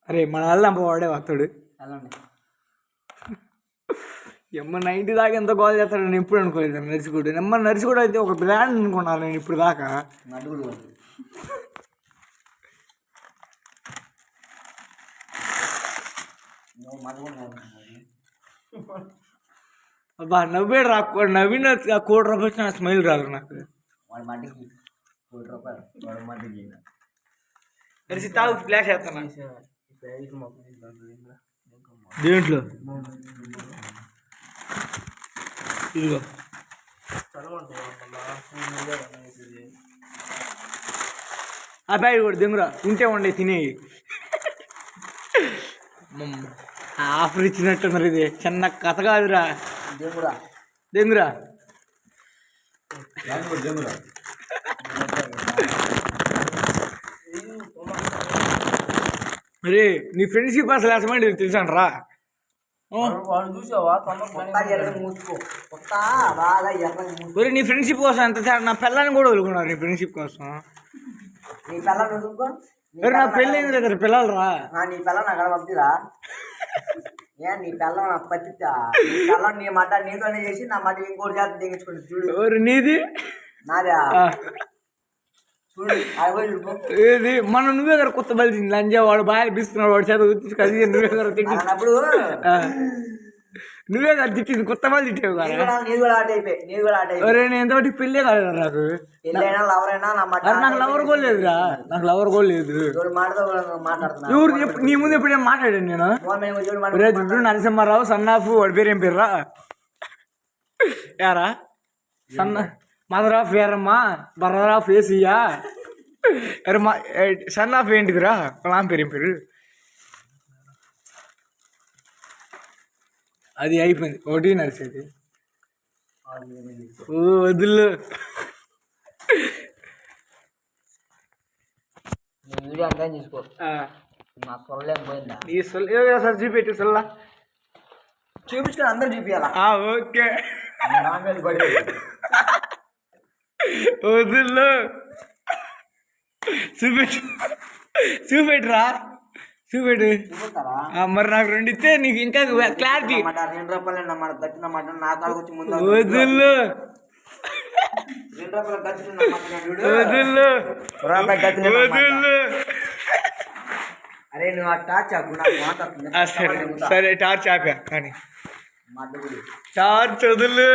అరే మన వల్ల వాడే వస్తాడు. ఎమ్మ 90 దాకా ఎంత కాల్ చేస్తాడు నేను ఎప్పుడు అనుకోలేదు. నర్సిగూడ నర్సిగూడ అయితే ఒక బ్రాండ్ అనుకున్నాను నేను ఇప్పుడు దాకా. అబ్బా నవ్వేడు రా, నవ్విన ₹1,00,00,000 నా స్మైల్ రాదు నాకు. నరిసి తాగు ఫ్లాష్ వేస్తాను దేంట్లో. ఇదిగో అబ్బాయి కూడా దింగురా ఉంటే ఉండే తినేయి. ఆఫర్ ఇచ్చినట్టున్నారు. ఇది చిన్న కథ కాదురా. దెంగురా అరే నీ ఫ్రెండ్షిప్ అసలు అసలు తెలుసాను రా. ఒరే నీ ఫ్రెండ్షిప్ కోసం ఎంత నా పిల్లని కూడా వదులుకున్నారు. నీ ఫ్రెండ్షిప్ కోసం నా పెళ్ళి అయింది కదా పిల్లలు రా. నీ పిల్లని అక్కడ పంపిరా. నీ పిల్లం నాకు పచ్చిద్దా. నీ పిల్లం నీ మాట నీతోనే చేసి నా మాట ఇంకోటి చేత దిగించుకుంటు చూడు. నీది నాదా ఏది మన నువ్వే కదా కొత్త బలి లంజా వాడు బాగా బిస్తున్నాడు వాడు చేత కలిసి నువ్వే కదా తిట్టినప్పుడు నువ్వే కదా తిట్టింది కొత్త బలి తిట్టావు కదా. అరే నేను ఎంతవరకు పెళ్ళే కాలేదు నాకు. నాకు లవర్ కూడా లేదురా. నాకు లవర్ కూడా లేదు. ఎవరు నీ ముందు ఎప్పుడేం మాట్లాడాను నేను. రేపు నరసింహారావు సన్నాఫ్ వాడి పేరు ఏం పేరురా యారా సన్న మదర్ ఆఫ్ ఏరమ్మా బర్దర్ ఆఫ్ ఏసియా. అరే మా సన్ ఆఫ్ ఏంటిదిరా నా పేరు ఏం పేరు. అది అయిపోయింది ఒకటి నడిచేది. ఓ వదులు చూసుకో. నా సొల్లేం పోయిందా నీ సొల్ల సార్ చూపెట్టి సొల్ల చూపించుకొని అందరూ చూపించాలా. ఓకే వదులు చూపెట్టు చూపెట్టురా చూపెట్టు. మరి నాకు 2 ఇస్తే నీకు ఇంకా క్లారిటీ. ₹2 గచ్చినమాట నా కాడికి వచ్చి ముందు వదులు వదులు వదులు. అరే నువ్వు ఆ టార్చ్ మాట్లాడుతున్నా. సరే టార్చ్ ఆపా కానీ టార్చ్ వదులు.